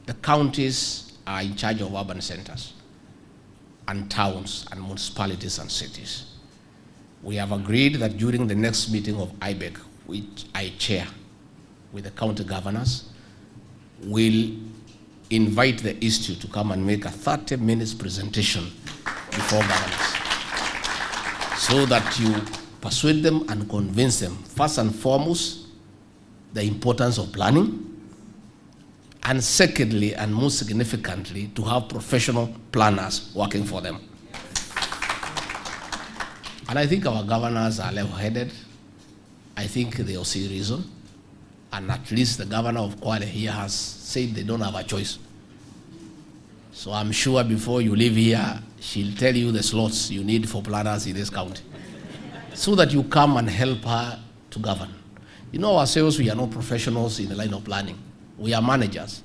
the counties are in charge of urban centers and towns and municipalities and cities. We have agreed that during the next meeting of IBEC, which I chair with the county governors, we'll invite the institute to come and make a 30 minutes presentation before governors, so that you persuade them and convince them, first and foremost, the importance of planning, and secondly, and most significantly, to have professional planners working for them. And I think our governors are level-headed. I think they'll see reason. And at least the governor of Kwale here has said they don't have a choice. So I'm sure before you leave here, she'll tell you the slots you need for planners in this county, so that you come and help her to govern. You know, ourselves, we are not professionals in the line of planning. We are managers,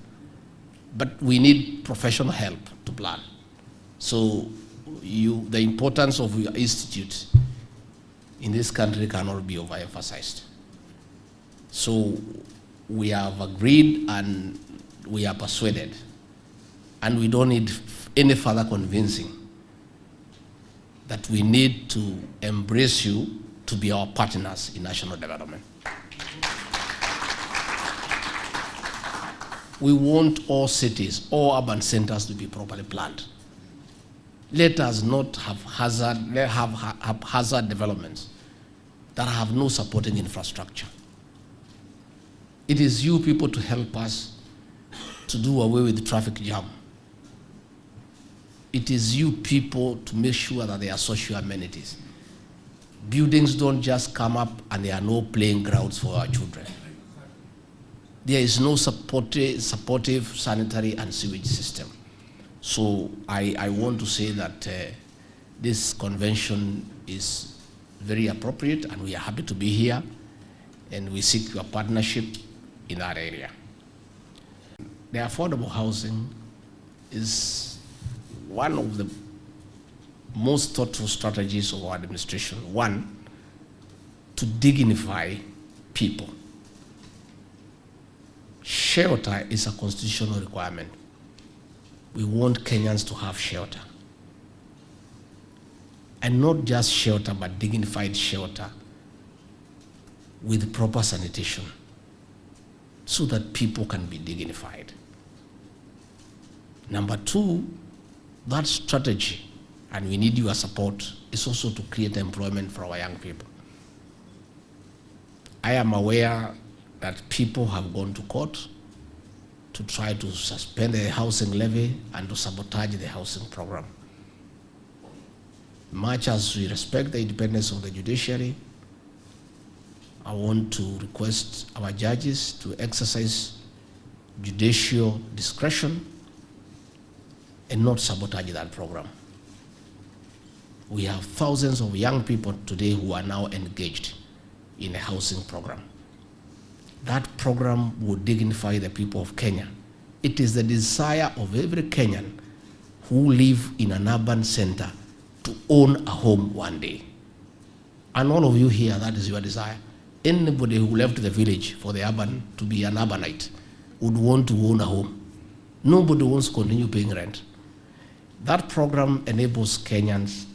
but we need professional help to plan. So the importance of your institute in this country cannot be overemphasized. So we have agreed and we are persuaded, and we don't need any further convincing that we need to embrace you to be our partners in national development. We want all cities, all urban centers to be properly planned. Let us not have haphazard developments that have no supporting infrastructure. It is you people to help us to do away with the traffic jam. It is you people to make sure that there are social amenities. Buildings don't just come up and there are no playing grounds for our children. There is no supportive sanitary and sewage system. So I want to say that this convention is very appropriate, and we are happy to be here, and we seek your partnership in that area. The affordable housing is one of the most thoughtful strategies of our administration. One, to dignify people. Shelter is a constitutional requirement. We want Kenyans to have shelter. And not just shelter, but dignified shelter with proper sanitation, so that people can be dignified. Number two, that strategy, and we need your support, is also to create employment for our young people. I am aware that people have gone to court to try to suspend the housing levy and to sabotage the housing program. Much as we respect the independence of the judiciary, I want to request our judges to exercise judicial discretion and not sabotage that program. We have thousands of young people today who are now engaged in a housing program. That program would dignify the people of Kenya. It is the desire of every Kenyan who live in an urban center to own a home one day. And all of you here, that is your desire. Anybody who left the village for the urban to be an urbanite would want to own a home. Nobody wants to continue paying rent. That program enables Kenyans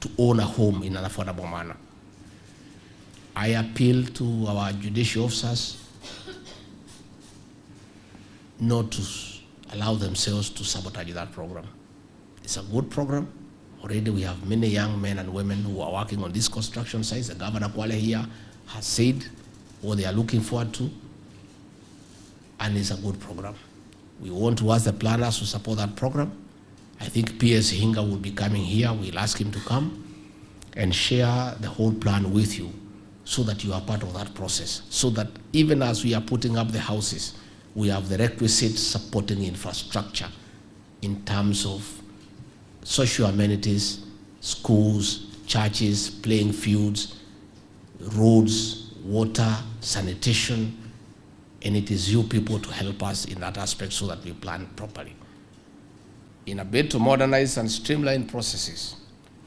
to own a home in an affordable manner. I appeal to our judicial officers not to allow themselves to sabotage that program. It's a good program. Already we have many young men and women who are working on these construction sites. The Governor Kwale here has said what they are looking forward to, and it's a good program. We want to ask the planners to support that program. I think PS Hinga will be coming here. We'll ask him to come and share the whole plan with you, so that you are part of that process, so that even as we are putting up the houses, we have the requisite supporting infrastructure in terms of social amenities, schools, churches, playing fields, roads, water, sanitation, and it is you people to help us in that aspect so that we plan properly. In a bid to modernize and streamline processes,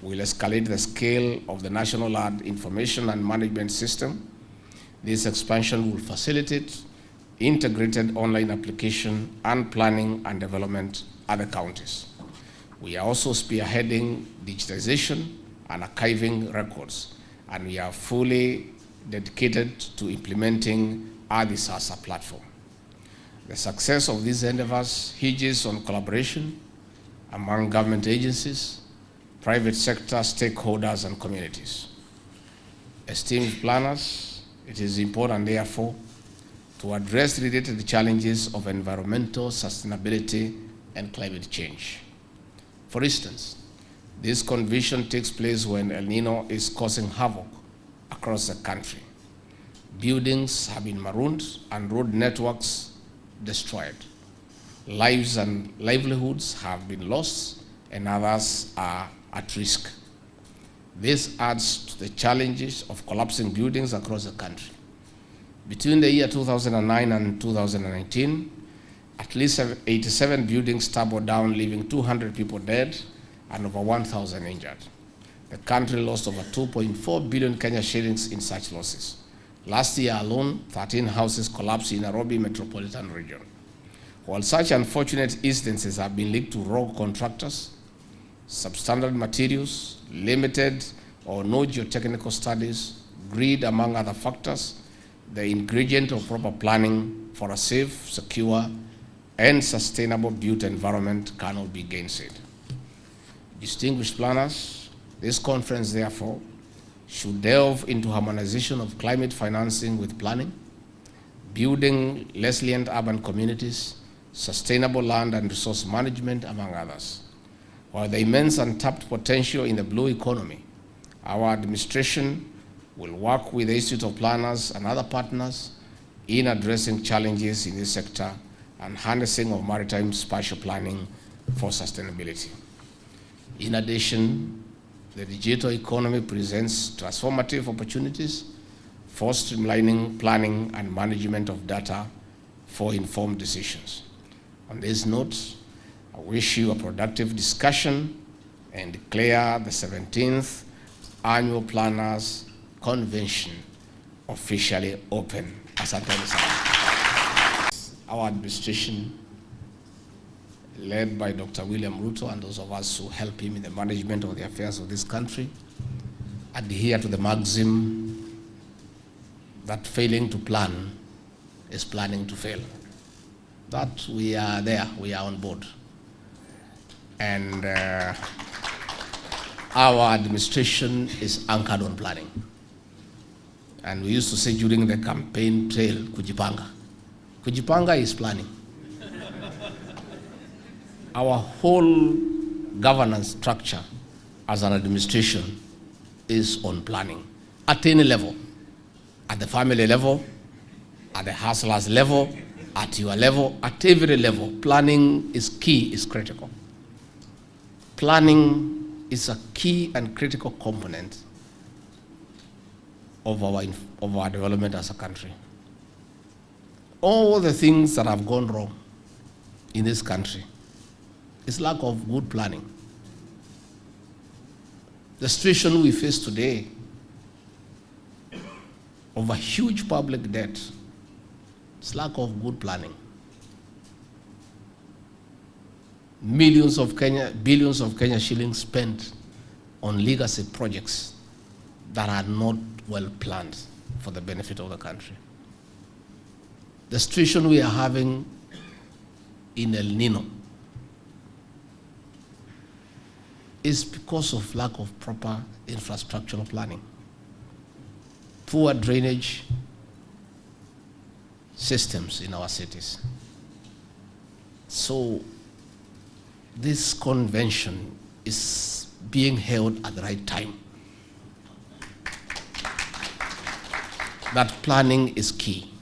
we'll escalate the scale of the National Land Information and Management System. This expansion will facilitate integrated online application, and planning and development at the counties. We are also spearheading digitization and archiving records, and we are fully dedicated to implementing our disaster platform. The success of these endeavors hinges on collaboration among government agencies, private sector stakeholders, and communities. Esteemed planners, it is important, therefore, to address related challenges of environmental sustainability and climate change. For instance, this convention takes place when El Nino is causing havoc across the country. Buildings have been marooned and road networks destroyed. Lives and livelihoods have been lost, and others are at risk. This adds to the challenges of collapsing buildings across the country. Between the year 2009 and 2019, at least 87 buildings tumbled down, leaving 200 people dead and over 1,000 injured. The country lost over 2.4 billion Kenya shillings in such losses. Last year alone, 13 houses collapsed in Nairobi metropolitan region. While such unfortunate instances have been linked to rogue contractors, substandard materials, limited or no geotechnical studies, greed, among other factors, the ingredient of proper planning for a safe, secure, and sustainable built environment cannot be gainsaid. Distinguished planners, this conference, therefore, should delve into harmonization of climate financing with planning, building resilient urban communities, sustainable land and resource management, among others. While the immense untapped potential in the blue economy, our administration will work with the Institute of Planners and other partners in addressing challenges in this sector and harnessing of maritime spatial planning for sustainability. In addition, the digital economy presents transformative opportunities for streamlining planning and management of data for informed decisions. On this note, I wish you a productive discussion and declare the 17th Annual Planners Convention officially open. Asanteni sana. Our administration, led by Dr. William Ruto and those of us who help him in the management of the affairs of this country, adhere to the maxim that failing to plan is planning to fail. That we are there, we are on board. And our administration is anchored on planning. And we used to say during the campaign trail, kujipanga. Kujipanga is planning. Our whole governance structure as an administration is on planning at any level, at the family level, at the hustlers level, at your level, at every level. Planning is key, is critical. Planning is a key and critical component of our development as a country. All the things that have gone wrong in this country is lack of good planning. The situation we face today of a huge public debt is lack of good planning. Billions of Kenya shillings spent on legacy projects that are not well planned for the benefit of the country. The situation we are having in El Nino is because of lack of proper infrastructural planning, poor drainage systems in our cities. So this convention is being held at the right time. That planning is key.